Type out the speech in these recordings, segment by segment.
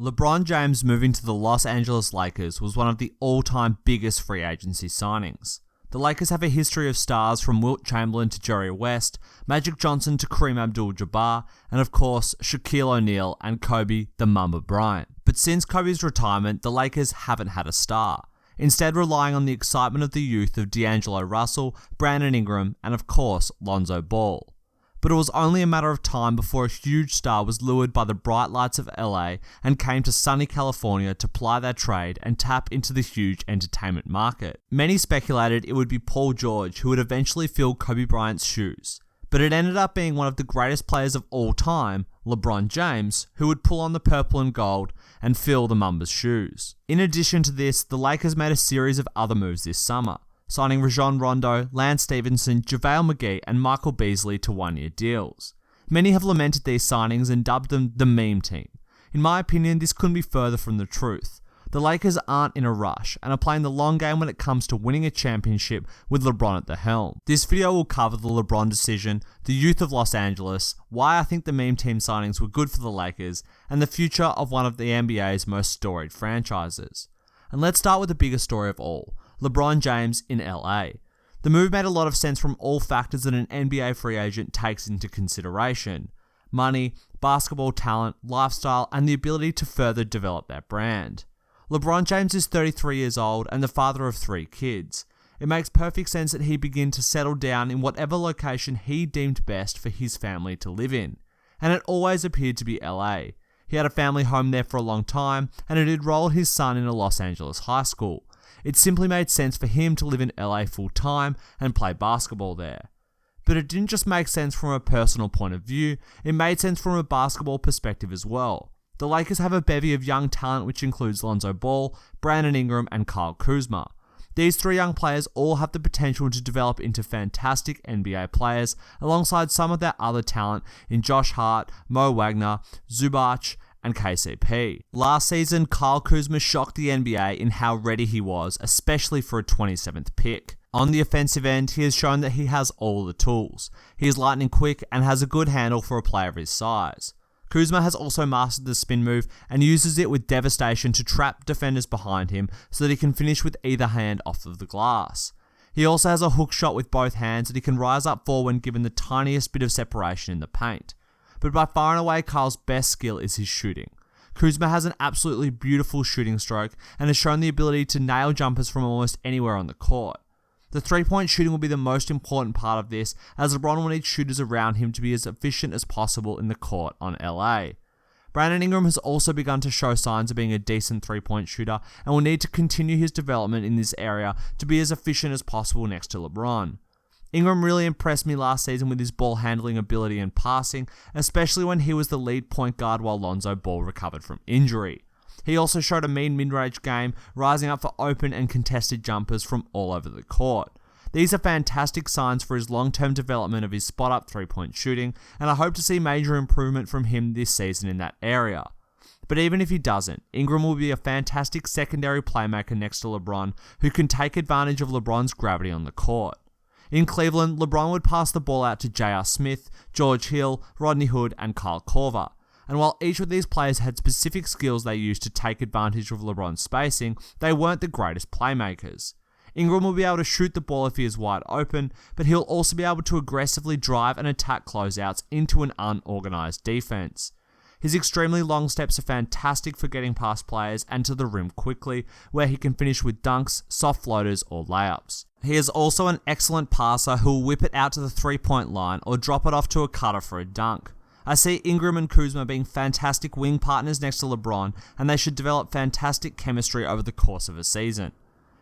LeBron James moving to the Los Angeles Lakers was one of the all-time biggest free agency signings. The Lakers have a history of stars from Wilt Chamberlain to Jerry West, Magic Johnson to Kareem Abdul-Jabbar, and of course, Shaquille O'Neal and Kobe the Mamba Bryant. But since Kobe's retirement, the Lakers haven't had a star, instead relying on the excitement of the youth of D'Angelo Russell, Brandon Ingram, and of course, Lonzo Ball. But it was only a matter of time before a huge star was lured by the bright lights of LA and came to sunny California to ply their trade and tap into the huge entertainment market. Many speculated it would be Paul George who would eventually fill Kobe Bryant's shoes, but it ended up being one of the greatest players of all time, LeBron James, who would pull on the purple and gold and fill the Mamba's shoes. In addition to this, the Lakers made a series of other moves this summer, signing Rajon Rondo, Lance Stevenson, JaVale McGee, and Michael Beasley to one-year deals. Many have lamented these signings and dubbed them the meme team. In my opinion, this couldn't be further from the truth. The Lakers aren't in a rush and are playing the long game when it comes to winning a championship with LeBron at the helm. This video will cover the LeBron decision, the youth of Los Angeles, why I think the meme team signings were good for the Lakers, and the future of one of the NBA's most storied franchises. And let's start with the biggest story of all, LeBron James in LA. The move made a lot of sense from all factors that an NBA free agent takes into consideration: money, basketball talent, lifestyle, and the ability to further develop their brand. LeBron James is 33 years old and the father of 3 kids. It makes perfect sense that he begin to settle down in whatever location he deemed best for his family to live in. And it always appeared to be LA. He had a family home there for a long time and had enrolled his son in a Los Angeles high school. It simply made sense for him to live in LA full time and play basketball there. But it didn't just make sense from a personal point of view, it made sense from a basketball perspective as well. The Lakers have a bevy of young talent which includes Lonzo Ball, Brandon Ingram, and Kyle Kuzma. These 3 young players all have the potential to develop into fantastic NBA players alongside some of their other talent in Josh Hart, Mo Wagner, Zubac, and KCP. Last season, Kyle Kuzma shocked the NBA in how ready he was, especially for a 27th pick. On the offensive end, he has shown that he has all the tools. He is lightning quick and has a good handle for a player of his size. Kuzma has also mastered the spin move and uses it with devastation to trap defenders behind him so that he can finish with either hand off of the glass. He also has a hook shot with both hands that he can rise up for when given the tiniest bit of separation in the paint. But by far and away, Kyle's best skill is his shooting. Kuzma has an absolutely beautiful shooting stroke and has shown the ability to nail jumpers from almost anywhere on the court. The 3-point shooting will be the most important part of this, as LeBron will need shooters around him to be as efficient as possible in the court on LA. Brandon Ingram has also begun to show signs of being a decent 3-point shooter and will need to continue his development in this area to be as efficient as possible next to LeBron. Ingram really impressed me last season with his ball handling ability and passing, especially when he was the lead point guard while Lonzo Ball recovered from injury. He also showed a mean mid-range game, rising up for open and contested jumpers from all over the court. These are fantastic signs for his long-term development of his spot-up 3-point shooting, and I hope to see major improvement from him this season in that area. But even if he doesn't, Ingram will be a fantastic secondary playmaker next to LeBron, who can take advantage of LeBron's gravity on the court. In Cleveland, LeBron would pass the ball out to J.R. Smith, George Hill, Rodney Hood, and Kyle Korver. And while each of these players had specific skills they used to take advantage of LeBron's spacing, they weren't the greatest playmakers. Ingram will be able to shoot the ball if he is wide open, but he'll also be able to aggressively drive and attack closeouts into an unorganized defense. His extremely long steps are fantastic for getting past players and to the rim quickly, where he can finish with dunks, soft floaters, or layups. He is also an excellent passer who will whip it out to the 3-point line or drop it off to a cutter for a dunk. I see Ingram and Kuzma being fantastic wing partners next to LeBron, and they should develop fantastic chemistry over the course of a season.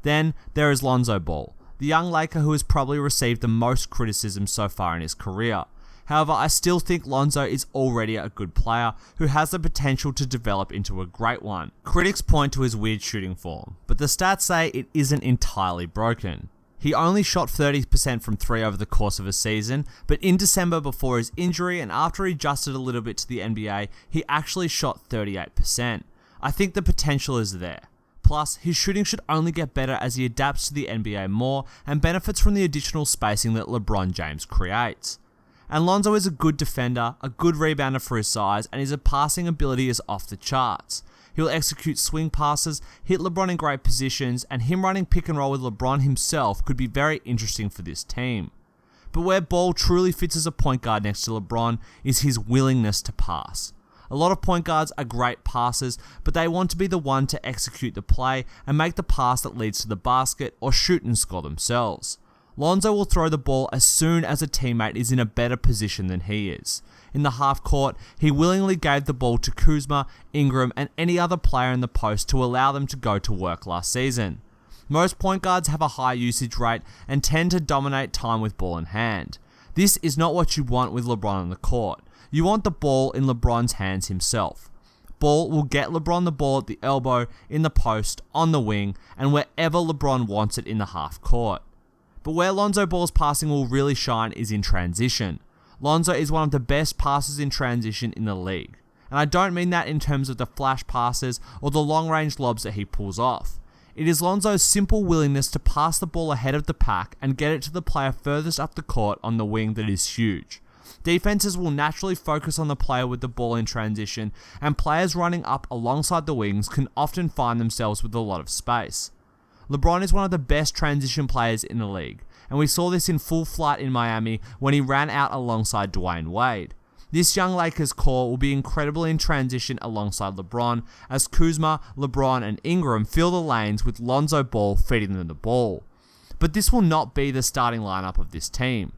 Then, there is Lonzo Ball, the young Laker who has probably received the most criticism so far in his career. However, I still think Lonzo is already a good player who has the potential to develop into a great one. Critics point to his weird shooting form, but the stats say it isn't entirely broken. He only shot 30% from 3 over the course of a season, but in December before his injury and after he adjusted a little bit to the NBA, he actually shot 38%. I think the potential is there. Plus, his shooting should only get better as he adapts to the NBA more and benefits from the additional spacing that LeBron James creates. And Lonzo is a good defender, a good rebounder for his size, and his passing ability is off the charts. He'll execute swing passes, hit LeBron in great positions, and him running pick and roll with LeBron himself could be very interesting for this team. But where Ball truly fits as a point guard next to LeBron is his willingness to pass. A lot of point guards are great passers, but they want to be the one to execute the play and make the pass that leads to the basket or shoot and score themselves. Lonzo will throw the ball as soon as a teammate is in a better position than he is. In the half court, he willingly gave the ball to Kuzma, Ingram, and any other player in the post to allow them to go to work last season. Most point guards have a high usage rate and tend to dominate time with ball in hand. This is not what you want with LeBron on the court. You want the ball in LeBron's hands himself. Ball will get LeBron the ball at the elbow, in the post, on the wing, and wherever LeBron wants it in the half court. But where Lonzo Ball's passing will really shine is in transition. Lonzo is one of the best passers in transition in the league. And I don't mean that in terms of the flash passes or the long-range lobs that he pulls off. It is Lonzo's simple willingness to pass the ball ahead of the pack and get it to the player furthest up the court on the wing that is huge. Defenses will naturally focus on the player with the ball in transition, and players running up alongside the wings can often find themselves with a lot of space. LeBron is one of the best transition players in the league, and we saw this in full flight in Miami when he ran out alongside Dwayne Wade. This young Lakers core will be incredible in transition alongside LeBron, as Kuzma, LeBron, and Ingram fill the lanes with Lonzo Ball feeding them the ball. But this will not be the starting lineup of this team.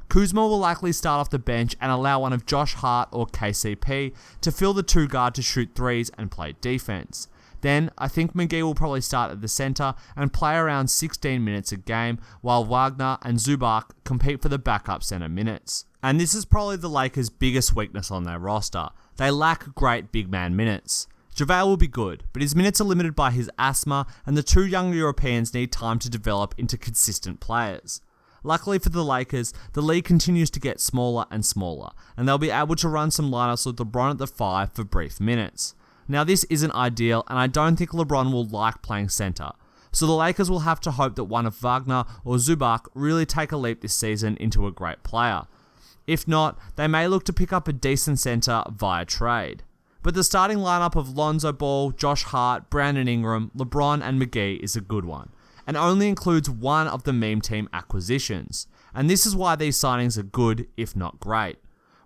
Kuzma will likely start off the bench and allow one of Josh Hart or KCP to fill the two guard to shoot threes and play defense. Then, I think McGee will probably start at the center and play around 16 minutes a game, while Wagner and Zubac compete for the backup center minutes. And this is probably the Lakers' biggest weakness on their roster. They lack great big man minutes. JaVale will be good, but his minutes are limited by his asthma, and the two young Europeans need time to develop into consistent players. Luckily for the Lakers, the league continues to get smaller and smaller, and they'll be able to run some lineups with LeBron at the 5 for brief minutes. Now this isn't ideal, and I don't think LeBron will like playing center, so the Lakers will have to hope that one of Wagner or Zubac really take a leap this season into a great player. If not, they may look to pick up a decent center via trade. But the starting lineup of Lonzo Ball, Josh Hart, Brandon Ingram, LeBron, and McGee is a good one, and only includes one of the meme team acquisitions, and this is why these signings are good, if not great.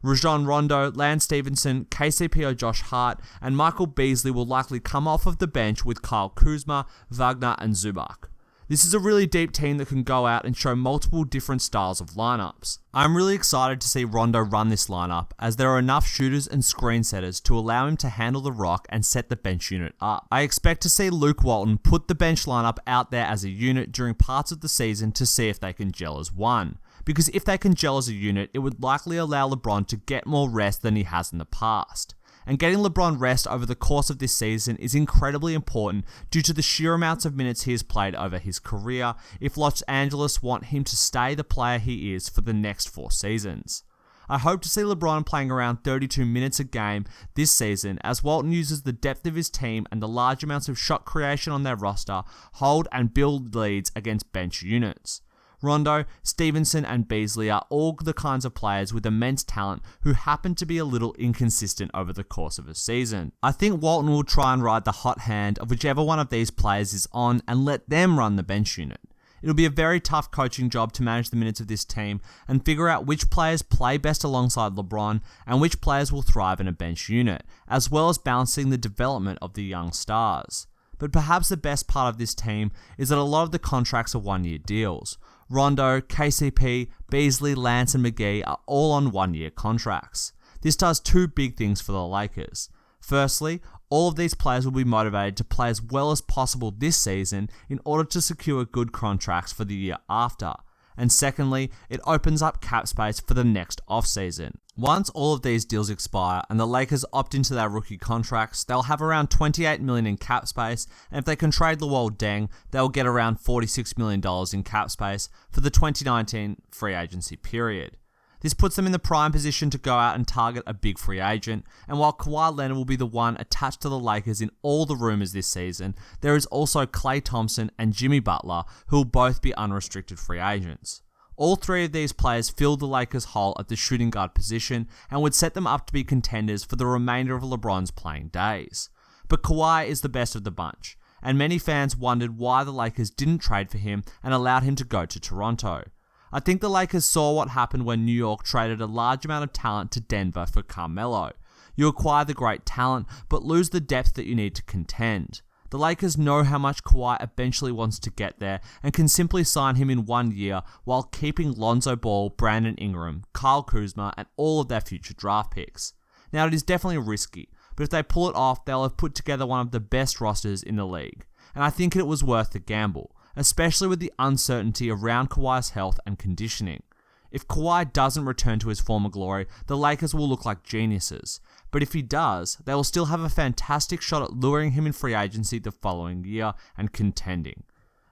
Rajon Rondo, Lance Stevenson, KCP or Josh Hart, and Michael Beasley will likely come off of the bench with Kyle Kuzma, Wagner, and Zubac. This is a really deep team that can go out and show multiple different styles of lineups. I'm really excited to see Rondo run this lineup, as there are enough shooters and screen setters to allow him to handle the rock and set the bench unit up. I expect to see Luke Walton put the bench lineup out there as a unit during parts of the season to see if they can gel as one. Because if they can gel as a unit, it would likely allow LeBron to get more rest than he has in the past. And getting LeBron rest over the course of this season is incredibly important due to the sheer amounts of minutes he has played over his career if Los Angeles want him to stay the player he is for the next 4 seasons. I hope to see LeBron playing around 32 minutes a game this season, as Walton uses the depth of his team and the large amounts of shot creation on their roster hold and build leads against bench units. Rondo, Stevenson, and Beasley are all the kinds of players with immense talent who happen to be a little inconsistent over the course of a season. I think Walton will try and ride the hot hand of whichever one of these players is on and let them run the bench unit. It'll be a very tough coaching job to manage the minutes of this team and figure out which players play best alongside LeBron and which players will thrive in a bench unit, as well as balancing the development of the young stars. But perhaps the best part of this team is that a lot of the contracts are one-year deals. Rondo, KCP, Beasley, Lance, and McGee are all on one-year contracts. This does 2 big things for the Lakers. Firstly, all of these players will be motivated to play as well as possible this season in order to secure good contracts for the year after. And secondly, it opens up cap space for the next offseason. Once all of these deals expire and the Lakers opt into their rookie contracts, they'll have around $28 million in cap space, and if they can trade Luol Deng, they'll get around $46 million in cap space for the 2019 free agency period. This puts them in the prime position to go out and target a big free agent, and while Kawhi Leonard will be the one attached to the Lakers in all the rumors this season, there is also Klay Thompson and Jimmy Butler, who will both be unrestricted free agents. All 3 of these players fill the Lakers' hole at the shooting guard position and would set them up to be contenders for the remainder of LeBron's playing days. but Kawhi is the best of the bunch, and many fans wondered why the Lakers didn't trade for him and allowed him to go to Toronto. I think the Lakers saw what happened when New York traded a large amount of talent to Denver for Carmelo. You acquire the great talent, but lose the depth that you need to contend. The Lakers know how much Kawhi eventually wants to get there and can simply sign him in 1 year while keeping Lonzo Ball, Brandon Ingram, Kyle Kuzma, and all of their future draft picks. Now, it is definitely risky, but if they pull it off, they'll have put together one of the best rosters in the league. And I think it was worth the gamble, especially with the uncertainty around Kawhi's health and conditioning. If Kawhi doesn't return to his former glory, the Lakers will look like geniuses. But if he does, they will still have a fantastic shot at luring him in free agency the following year and contending.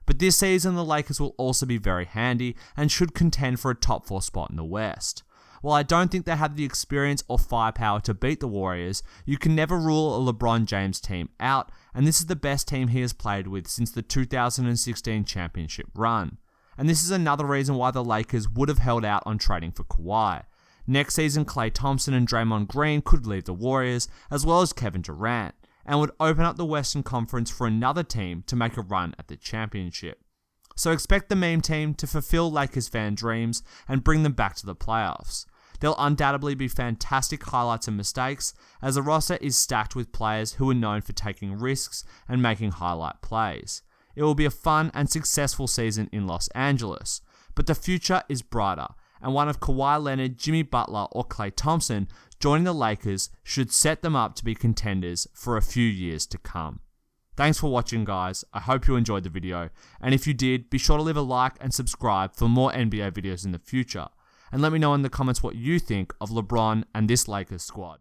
But this season, the Lakers will also be very handy and should contend for a top 4 spot in the West. While I don't think they have the experience or firepower to beat the Warriors, you can never rule a LeBron James team out, and this is the best team he has played with since the 2016 championship run. And this is another reason why the Lakers would have held out on trading for Kawhi. Next season, Klay Thompson and Draymond Green could leave the Warriors, as well as Kevin Durant, and would open up the Western Conference for another team to make a run at the championship. So expect the meme team to fulfill Lakers fan dreams and bring them back to the playoffs. There'll undoubtedly be fantastic highlights and mistakes, as the roster is stacked with players who are known for taking risks and making highlight plays. It will be a fun and successful season in Los Angeles, but the future is brighter, and one of Kawhi Leonard, Jimmy Butler, or Klay Thompson joining the Lakers should set them up to be contenders for a few years to come. Thanks for watching, guys. I hope you enjoyed the video, and if you did, be sure to leave a like and subscribe for more NBA videos in the future. And let me know in the comments what you think of LeBron and this Lakers squad.